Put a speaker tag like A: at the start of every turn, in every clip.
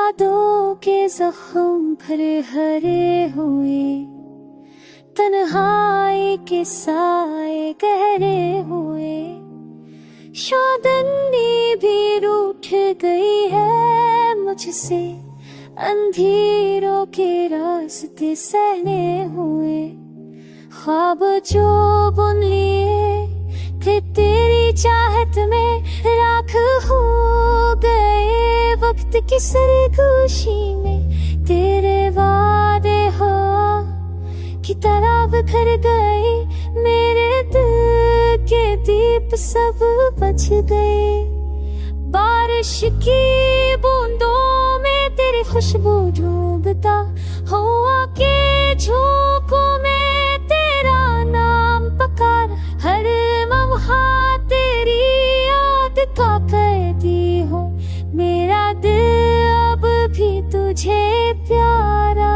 A: यादों के जख्म भरे हरे हुए, तन्हाई के साए गहरे हुए। शौदन्नी भी रूठ गई है मुझसे, अंधेरों के रास्ते सहने हुए। ख्वाब जो बुन लिए थे तेरी चाहत में, राख हो गए वक्त की सरगोशी में। तेरे वादे हो की तरह बिखर गए, मेरे दिल के दीप सब बुझ गए। बारिश की बूंदों में तेरी खुशबू डूबता हुआ के झोंकों में तेरा नाम पकार। हर लम्हा तेरी याद का कैदी हो, मेरा दिल अब भी तुझे प्यारा।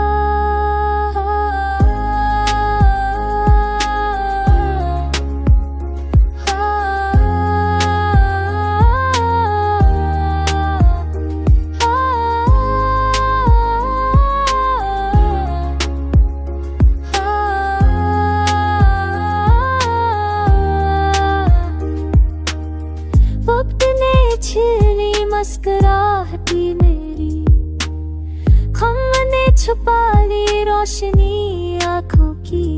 A: वक्त ने छीनी मुस्कुराहटी मेरी, खम ने छुपा ली रोशनी आँखों की।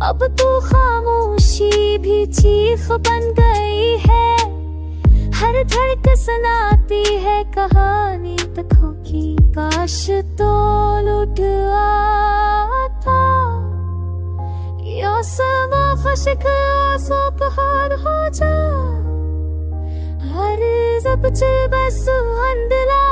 A: अब तो खामोशी भी चीख बन गई है, हर धड़कन सुनाती है कहानी तकों की। काश तो लुट आता या समा खुशक आंसू पहाड़ हो जा। हर जब चल बस अंधला